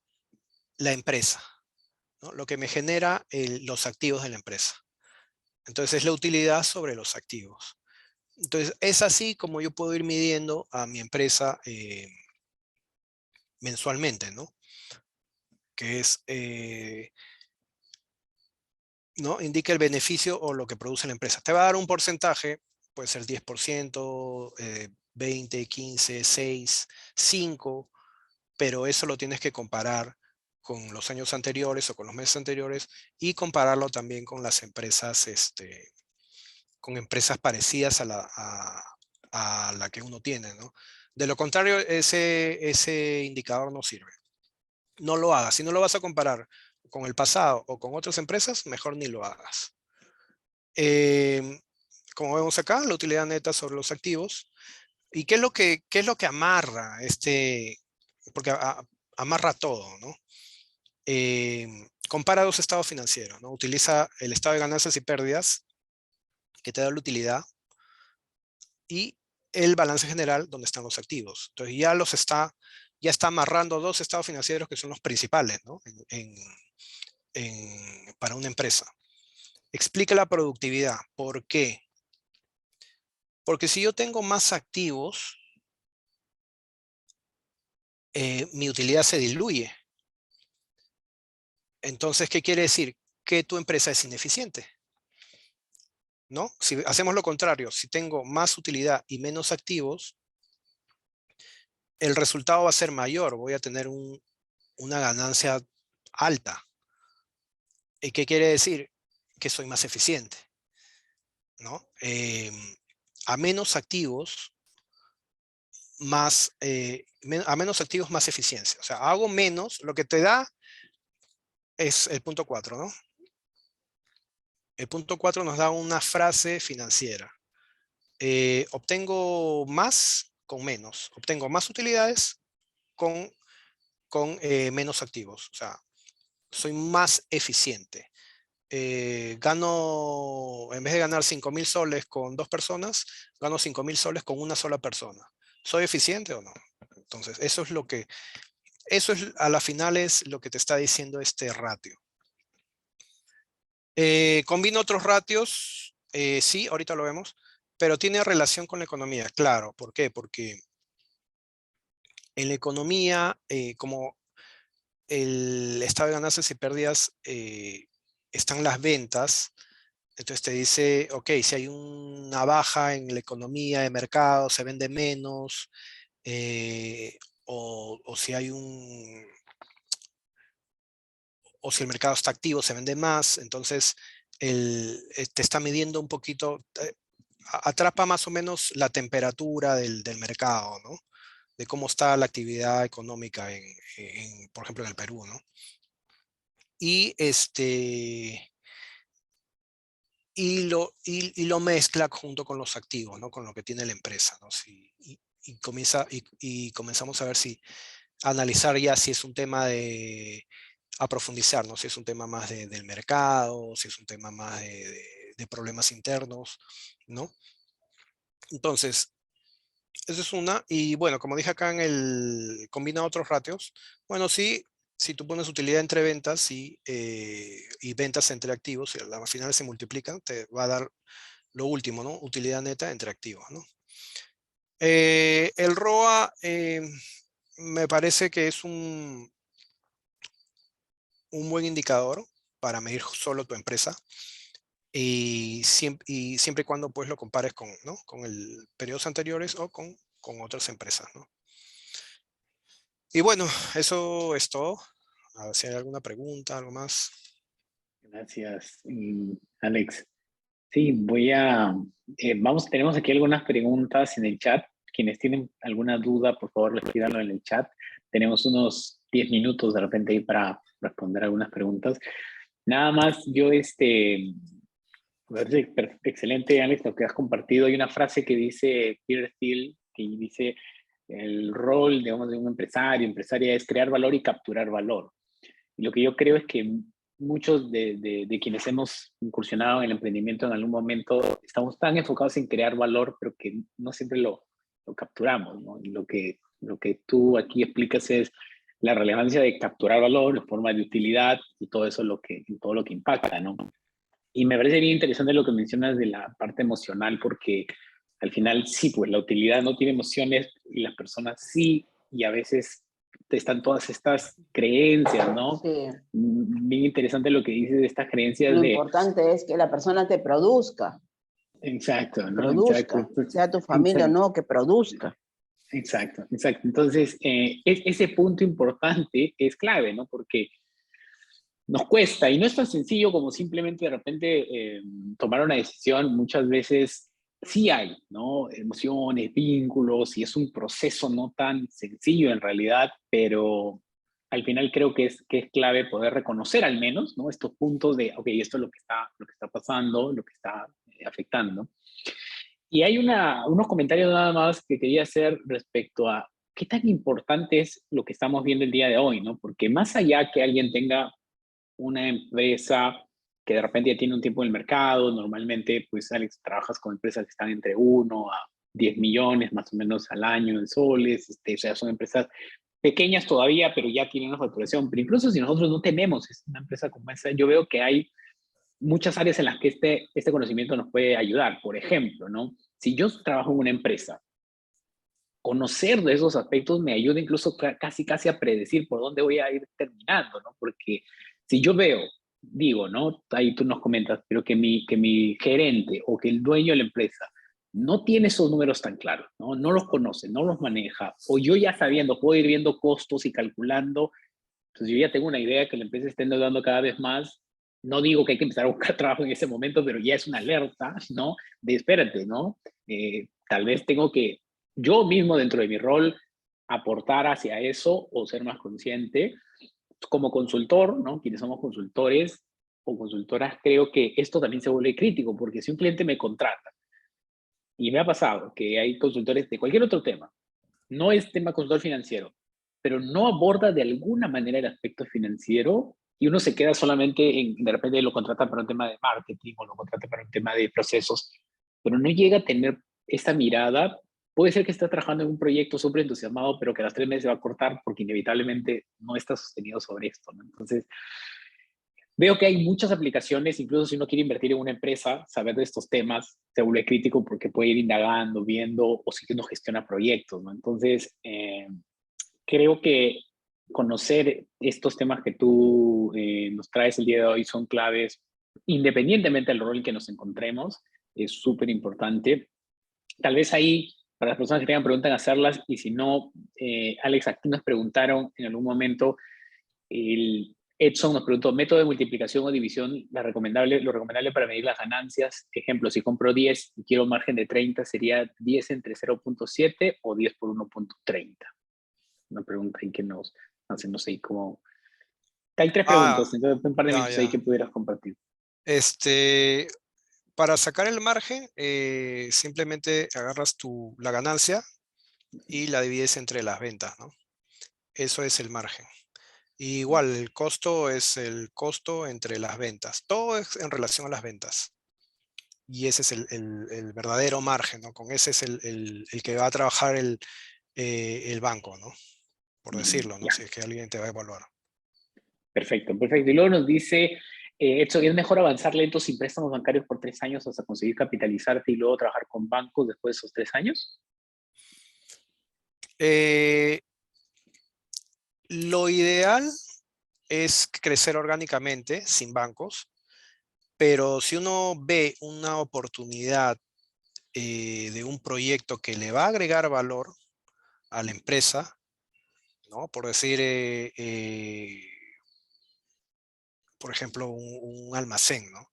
la empresa, ¿no? Lo que me genera los activos de la empresa. Entonces es la utilidad sobre los activos. Entonces es así como yo puedo ir midiendo a mi empresa mensualmente, ¿no? Que es, ¿no? Indica el beneficio o lo que produce la empresa. Te va a dar un porcentaje, puede ser 10%, 20, 15, 6, 5, pero eso lo tienes que comparar con los años anteriores o con los meses anteriores y compararlo también con las empresas, con empresas parecidas a la que uno tiene, ¿no? De lo contrario, ese indicador no sirve. No lo hagas. Si no lo vas a comparar con el pasado o con otras empresas, mejor ni lo hagas. Como vemos acá, la utilidad neta sobre los activos. ¿Y qué es lo que amarra porque amarra todo, ¿no? Compara dos estados financieros, ¿no? Utiliza el estado de ganancias y pérdidas que te da la utilidad y el balance general donde están los activos. Entonces ya está amarrando dos estados financieros que son los principales, ¿no? Para una empresa. Explica la productividad. ¿Por qué? Porque si yo tengo más activos, mi utilidad se diluye. Entonces, ¿qué quiere decir? Que tu empresa es ineficiente, ¿no? Si hacemos lo contrario, si tengo más utilidad y menos activos, el resultado va a ser mayor. Voy a tener una ganancia alta. ¿Y qué quiere decir? Que soy más eficiente, ¿no? A menos activos, a menos activos, más eficiencia. O sea, hago menos, lo que te da es el punto 4, ¿no? El punto 4 nos da una frase financiera. Obtengo más con menos. Obtengo más utilidades con menos activos. O sea, soy más eficiente. En vez de ganar 5.000 soles con 2 personas, gano 5.000 soles con una sola persona. ¿Soy eficiente o no? Entonces, eso es a la final es lo que te está diciendo este ratio. Combino otros ratios, sí, ahorita lo vemos, pero tiene relación con la economía, claro. ¿Por qué? Porque en la economía, como el estado de ganancias y pérdidas, están las ventas. Entonces te dice, ok, si hay una baja en la economía de mercado, se vende menos, o si hay o si el mercado está activo, se vende más. Entonces te está midiendo un poquito, atrapa más o menos la temperatura del mercado, ¿no? De cómo está la actividad económica por ejemplo, en el Perú, ¿no? Y lo mezcla junto con los activos, ¿no? Con lo que tiene la empresa, ¿no? Y comenzamos a ver analizar ya si es un tema a profundizar, ¿no? Si es un tema más del mercado, si es un tema más de problemas internos, ¿no? Entonces, esa es una. Y bueno, como dije acá combina otros ratios. Bueno, sí, si tú pones utilidad entre ventas y ventas entre activos, y al final se multiplican, te va a dar lo último, ¿no? Utilidad neta entre activos, ¿no? El ROA me parece que es un buen indicador para medir solo tu empresa. Y siempre y cuando pues lo compares ¿no? Con periodos anteriores o con otras empresas, ¿no? Y bueno, eso es todo. A ver si hay alguna pregunta, algo más. Gracias, Alex. Sí, tenemos aquí algunas preguntas en el chat. Quienes tienen alguna duda, por favor, escríbanlo en el chat. Tenemos unos 10 minutos de repente ahí para responder algunas preguntas. Nada más, me parece excelente, Alex, lo que has compartido. Hay una frase que dice Peter Thiel, que dice, el rol, digamos, de un empresaria es crear valor y capturar valor. Y lo que yo creo es que muchos de quienes hemos incursionado en el emprendimiento en algún momento estamos tan enfocados en crear valor, pero que no siempre lo capturamos, ¿no? Y lo que tú aquí explicas es la relevancia de capturar valor en forma de utilidad y todo eso todo lo que impacta, ¿no? Y me parece bien interesante lo que mencionas de la parte emocional, porque al final sí, pues la utilidad no tiene emociones y las personas sí, y a veces están todas estas creencias, ¿no? Sí. Bien interesante lo que dices de estas creencias Lo importante es que la persona te produzca. Exacto, ¿no? Produzca, Exacto. sea tu familia o no, que produzca. Exacto. Entonces, ese punto importante es clave, ¿no? Porque nos cuesta y no es tan sencillo como simplemente de repente tomar una decisión. Muchas veces sí hay, ¿no? Emociones, vínculos, y es un proceso no tan sencillo en realidad, pero al final creo que es clave poder reconocer al menos, ¿no? Estos puntos de, ok, esto es lo que está pasando, lo que está afectando. Y hay unos comentarios nada más que quería hacer respecto a qué tan importante es lo que estamos viendo el día de hoy, ¿no? Porque más allá que alguien tenga una empresa que de repente ya tiene un tiempo en el mercado, normalmente pues Alex, trabajas con empresas que están entre 1 a 10 millones más o menos al año en soles, o sea, son empresas pequeñas todavía, pero ya tienen una facturación, pero incluso si nosotros no tenemos una empresa como esa, yo veo que hay muchas áreas en las que este conocimiento nos puede ayudar. Por ejemplo, ¿no? Si yo trabajo en una empresa, conocer de esos aspectos me ayuda incluso casi a predecir por dónde voy a ir terminando, ¿no? Porque si yo veo, digo, ¿no? Ahí tú nos comentas, pero que mi gerente o que el dueño de la empresa no tiene esos números tan claros, ¿no? No los conoce, no los maneja, o yo ya sabiendo, puedo ir viendo costos y calculando, pues yo ya tengo una idea que la empresa está endeudando cada vez más. No digo que hay que empezar a buscar trabajo en ese momento, pero ya es una alerta, ¿no? De espérate, ¿no? Tal vez tengo que yo mismo dentro de mi rol aportar hacia eso o ser más consciente. Como consultor, ¿no? Quienes somos consultores o consultoras, creo que esto también se vuelve crítico, porque si un cliente me contrata y me ha pasado que hay consultores de cualquier otro tema, no es tema consultor financiero, pero no aborda de alguna manera el aspecto financiero y uno se queda solamente en, de repente lo contrata para un tema de marketing o lo contrata para un tema de procesos, pero no llega a tener esta mirada. Puede ser que esté trabajando en un proyecto súper entusiasmado, pero que a las 3 meses se va a cortar porque inevitablemente no está sostenido sobre esto, ¿no? Entonces, veo que hay muchas aplicaciones, incluso si uno quiere invertir en una empresa, saber de estos temas se vuelve crítico porque puede ir indagando, viendo o si uno gestiona proyectos, ¿no? Entonces, creo que conocer estos temas que tú nos traes el día de hoy son claves, independientemente del rol en que nos encontremos, es súper importante. Tal vez ahí, para las personas que tengan preguntas, hacerlas, y si no, Alex, aquí nos preguntaron en algún momento, el Edson nos preguntó, método de multiplicación o división, lo recomendable para medir las ganancias. Ejemplo, si compro 10 y quiero margen de 30, ¿sería 10 entre 0.7 o 10 por 1.30? Una pregunta ahí que nos hacen, no sé, como... Hay tres Ah, preguntas, entonces un par de ya, minutos ahí ya. que pudieras compartir. Este, para sacar el margen, simplemente agarras la ganancia y la divides entre las ventas, ¿no? Eso es el margen. Y igual, el costo es el costo entre las ventas. Todo es en relación a las ventas. Y ese es el verdadero margen, ¿no? Con ese es el que va a trabajar el banco, ¿no? Por decirlo, ¿no? Ya, Si es que alguien te va a evaluar. perfecto, perfecto. Y luego nos dice, Edson, ¿es mejor avanzar lento sin préstamos bancarios por 3 años hasta conseguir capitalizarte y luego trabajar con bancos después de esos 3 años? Eh, lo ideal es crecer orgánicamente, sin bancos, pero si uno ve una oportunidad de un proyecto que le va a agregar valor a la empresa, ¿no? Por decir, por ejemplo, un almacén, ¿no?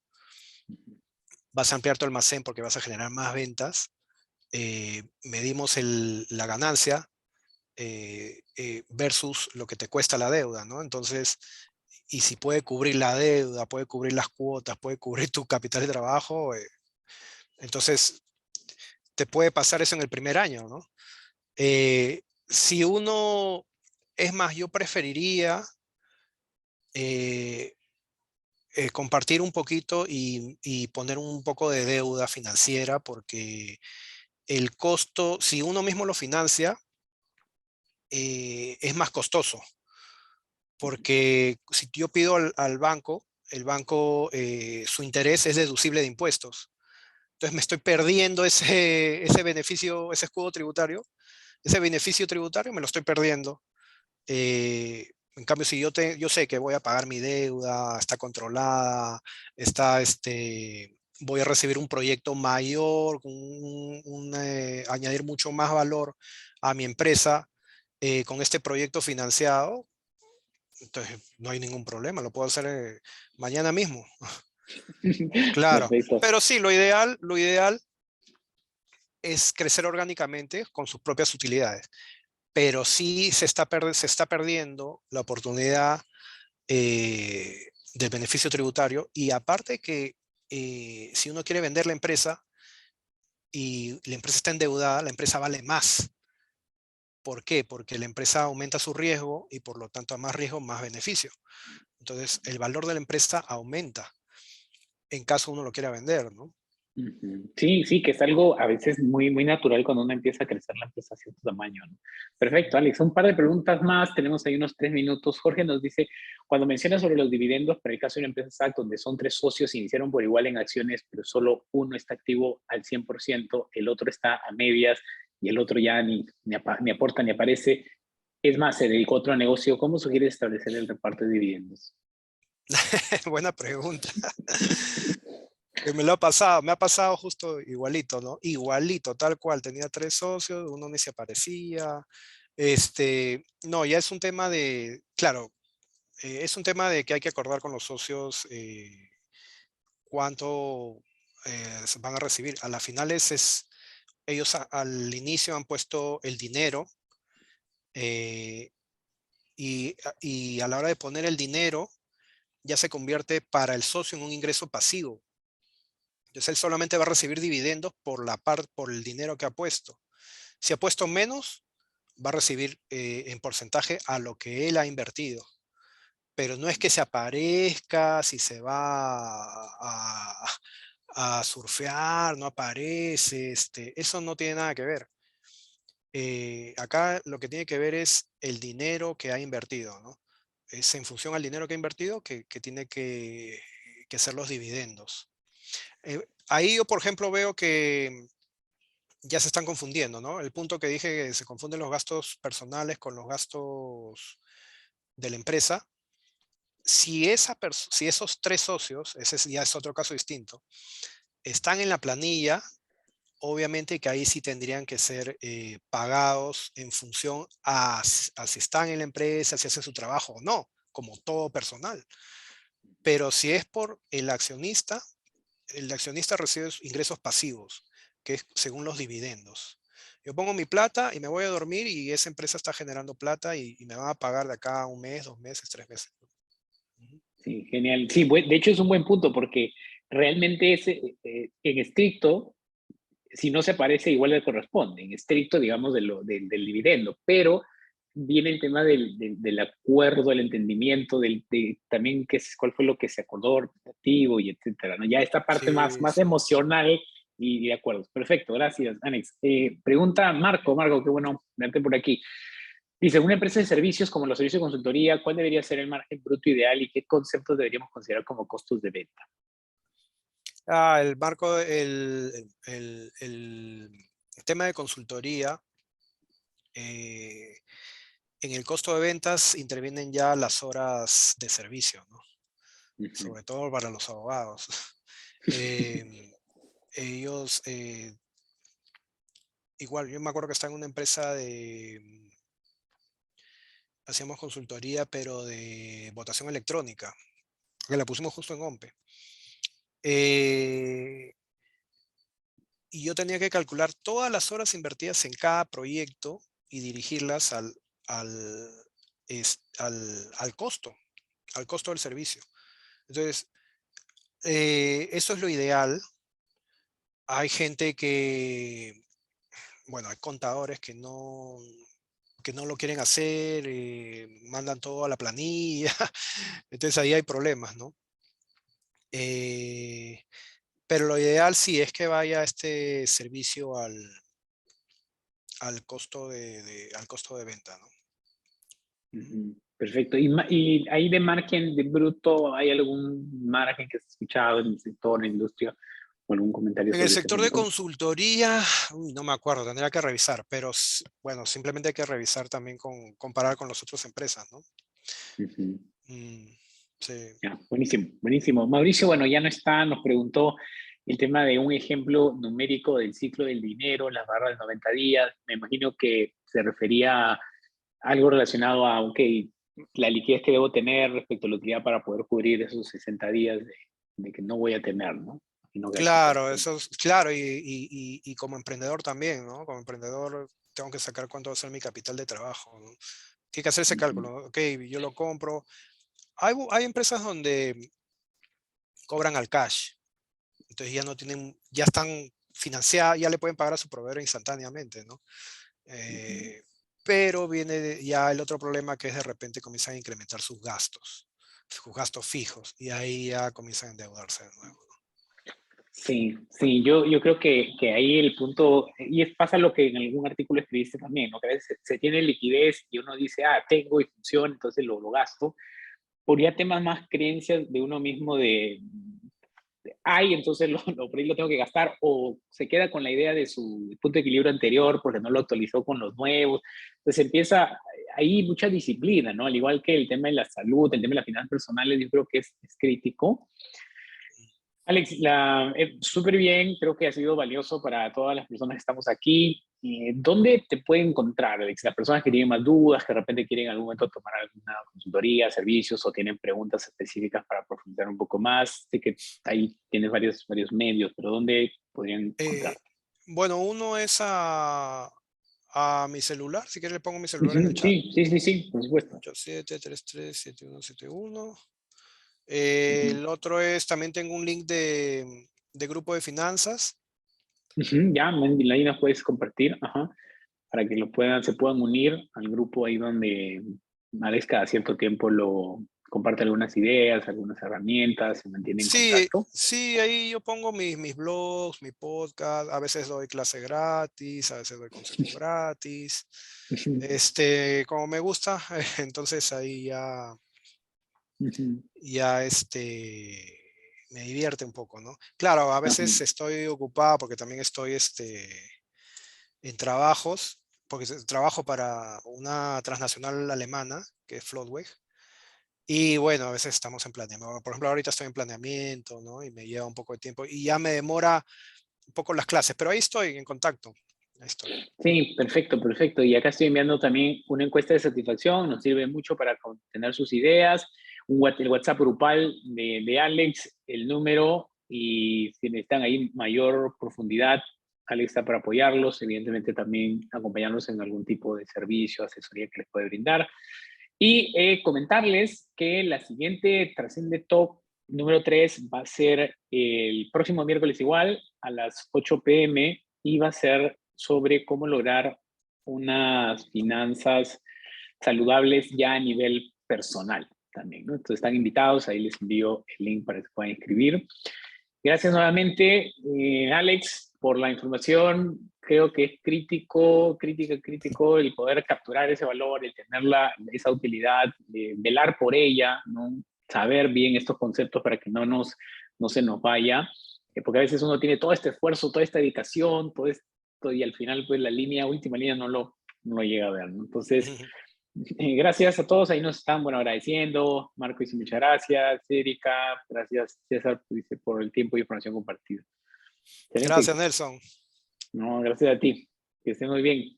Vas a ampliar tu almacén porque vas a generar más ventas. Medimos la ganancia versus lo que te cuesta la deuda, ¿no? Entonces, y si puede cubrir la deuda, puede cubrir las cuotas, puede cubrir tu capital de trabajo, entonces te puede pasar eso en el primer año, ¿no? Si uno, es más, yo preferiría eh, compartir un poquito y poner un poco de deuda financiera porque el costo, si uno mismo lo financia, es más costoso. Porque si yo pido al banco, el banco, su interés es deducible de impuestos. Entonces me estoy perdiendo ese beneficio, ese escudo tributario. Ese beneficio tributario me lo estoy perdiendo. En cambio, si yo sé que voy a pagar mi deuda, está controlada, voy a recibir un proyecto mayor, añadir mucho más valor a mi empresa con este proyecto financiado, entonces no hay ningún problema, lo puedo hacer mañana mismo. Claro, Perfecto. pero sí, lo ideal es crecer orgánicamente con sus propias utilidades. Pero sí se está perdiendo la oportunidad del beneficio tributario. Y aparte que si uno quiere vender la empresa y la empresa está endeudada, la empresa vale más. ¿Por qué? Porque la empresa aumenta su riesgo y por lo tanto a más riesgo, más beneficio. Entonces el valor de la empresa aumenta en caso uno lo quiera vender, ¿no? Ujú. Sí, sí, que es algo a veces muy, muy natural cuando uno empieza a crecer la empresa a cierto tamaño, ¿no? Perfecto, Alex. Un par de preguntas más. Tenemos ahí unos 3 minutos. Jorge nos dice, cuando menciona sobre los dividendos, para el caso de una empresa SAC, donde son 3 socios, iniciaron por igual en acciones, pero solo uno está activo al 100%, el otro está a medias y el otro ya ni aporta ni aparece. Es más, se dedicó a otro negocio. ¿Cómo sugieres establecer el reparto de dividendos? Buena pregunta. Que me ha pasado justo igualito, ¿no? Igualito, tal cual. Tenía 3 socios, uno ni se aparecía. No, ya es un tema de, claro, es un tema de que hay que acordar con los socios cuánto se van a recibir. A la final ellos al inicio han puesto el dinero eh, y a la hora de poner el dinero ya se convierte para el socio en un ingreso pasivo. Entonces él solamente va a recibir dividendos por el dinero que ha puesto. Si ha puesto menos, va a recibir en porcentaje a lo que él ha invertido. Pero no es que se aparezca, si se va a surfear, no aparece, eso no tiene nada que ver. Acá lo que tiene que ver es el dinero que ha invertido, ¿no? Es en función al dinero que ha invertido que tiene que ser los dividendos. Ahí yo, por ejemplo, veo que ya se están confundiendo, ¿no? El punto que dije que se confunden los gastos personales con los gastos de la empresa. Si esos 3 socios, ya es otro caso distinto, están en la planilla, obviamente que ahí sí tendrían que ser pagados en función a si están en la empresa, si hacen su trabajo o no, como todo personal. Pero si es por el accionista recibe ingresos pasivos, que es según los dividendos. Yo pongo mi plata y me voy a dormir y esa empresa está generando plata y me van a pagar de acá a 1 mes, 2 meses, 3 meses. Ujú. Sí, genial. Sí, de hecho es un buen punto porque realmente en estricto, si no se parece, igual le corresponde, en estricto, digamos, del dividendo, pero viene el tema del acuerdo, el entendimiento, también cuál fue lo que se acordó, representativo y etcétera, ¿no? Ya esta parte Sí, más sí. emocional y de acuerdos. Perfecto, gracias, Alex. Pregunta Marco, qué bueno verte por aquí. Dice, una empresa de servicios como los servicios de consultoría, ¿cuál debería ser el margen bruto ideal y qué conceptos deberíamos considerar como costos de venta? El marco, el tema de consultoría, eh, en el costo de ventas intervienen ya las horas de servicio, ¿no? Ujú. Sobre todo para los abogados. Em, ellos, igual, yo me acuerdo que estaba en una empresa hacíamos consultoría, pero de votación electrónica, que la pusimos justo en OMPE. Eh, y yo tenía que calcular todas las horas invertidas en cada proyecto y dirigirlas al, al costo del servicio. Entonces, eso es lo ideal. Hay gente bueno, hay contadores que no lo quieren hacer, mandan todo a la planilla, entonces ahí hay problemas, ¿no? Eh, pero lo ideal sí es que vaya este servicio al costo de venta, ¿no? Ujú. Ujú. Perfecto. ¿Y ahí de margen de bruto, hay algún margen que has escuchado en el sector, en la industria, o algún comentario En el sobre ese sector de punto? consultoría, uy, no me acuerdo, tendría que revisar, pero bueno, simplemente hay que revisar también comparar con las otras empresas, ¿no? Ujú. Mm, sí. Ya, buenísimo, buenísimo. Mauricio, bueno, ya no está, nos preguntó el tema de un ejemplo numérico del ciclo del dinero, las barras de 90 días. Me imagino que se refería a algo relacionado a, ok, la liquidez que debo tener respecto a la utilidad para poder cubrir esos 60 días de que no voy a tener, ¿no? y no gasto Claro, todo. eso es claro, y como emprendedor también, ¿no? Como emprendedor tengo que sacar cuánto va a ser mi capital de trabajo, ¿no? Tiene que hacer ese Ujú, cálculo, ¿no? Ok, yo lo compro. Hay empresas donde cobran al cash, entonces ya no tienen, ya están financiadas, ya le pueden pagar a su proveedor instantáneamente, ¿no? ujú. Pero viene ya el otro problema que es de repente comienzan a incrementar sus gastos fijos, y ahí ya comienzan a endeudarse de nuevo. Sí, sí, yo creo que ahí el punto, y pasa lo que en algún artículo escribiste también, ¿no? Que a veces se tiene liquidez y uno dice, tengo y funciona, entonces lo gasto, por ya temas más creencias de uno mismo entonces por ahí lo tengo que gastar, o se queda con la idea de su punto de equilibrio anterior porque no lo actualizó con los nuevos. Entonces empieza ahí mucha disciplina, ¿no? Al igual que el tema de la salud, el tema de las finanzas personales, yo creo que es crítico. Alex, súper bien, creo que ha sido valioso para todas las personas que estamos aquí. ¿Dónde te pueden encontrar, Alex? Las personas que tienen más dudas, que de repente quieren en algún momento tomar alguna consultoría, servicios o tienen preguntas específicas para profundizar un poco más. Sé que ahí tienes varios medios, pero ¿dónde podrían Eh, encontrarte? bueno, uno es a mi celular, si quieres le pongo mi celular en el Ujú, chat. sí, sí, sí, sí, por supuesto. 87337171. Ujú, El otro es, también tengo un link de grupo de finanzas. ujú, ya, Mandy, ahí nos puedes compartir, ajá, para que se puedan unir al grupo ahí donde Alex cada cierto tiempo comparte algunas ideas, algunas herramientas, se mantiene en Sí, contacto. sí, ahí yo pongo mis blogs, mi podcast, a veces doy clase gratis, a veces doy consejo gratis. Ujú, Como me gusta, entonces ahí ya, ujú, ya me divierte un poco, ¿no? Claro, a ajá. veces estoy ocupado porque también estoy en trabajos, porque trabajo para una transnacional alemana, que es Floodweg. Y bueno, a veces estamos en planeamiento. Por ejemplo, ahorita estoy en planeamiento, ¿no? Y me lleva un poco de tiempo y ya me demora un poco las clases, pero ahí estoy en contacto. Ahí estoy. Sí, perfecto, perfecto. Y acá estoy enviando también una encuesta de satisfacción, nos sirve mucho para tener sus ideas, el WhatsApp grupal de Alex, el número, y si necesitan ahí mayor profundidad, Alex está para apoyarlos, evidentemente también acompañarlos en algún tipo de servicio, asesoría que les puede brindar. Y comentarles que la siguiente Trascende Talk número 3 va a ser el próximo miércoles igual a las 8 p.m. y va a ser sobre cómo lograr unas finanzas saludables ya a nivel personal también, ¿no? Entonces están invitados, ahí les envío el link para que se puedan inscribir. Gracias nuevamente, Alex, por la información. Creo que es crítico el poder capturar ese valor, el tenerla, esa utilidad, velar por ella, ¿no? Saber bien estos conceptos para que no se nos vaya, porque a veces uno tiene todo este esfuerzo, toda esta dedicación, todo esto, y al final, pues la última línea no lo llega a ver, ¿no? Entonces, gracias a todos, ahí nos están, bueno, agradeciendo. Marco dice muchas gracias, Erika, gracias César, dice por el tiempo y información compartida. Gracias, Excelente. Nelson. No, gracias a ti. Que estén muy bien.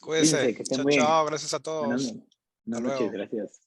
Cuídese. Cuídense, que estén Chao, muy bien. chao. Gracias a Buenas, todos. buenas Hasta noches, luego. gracias.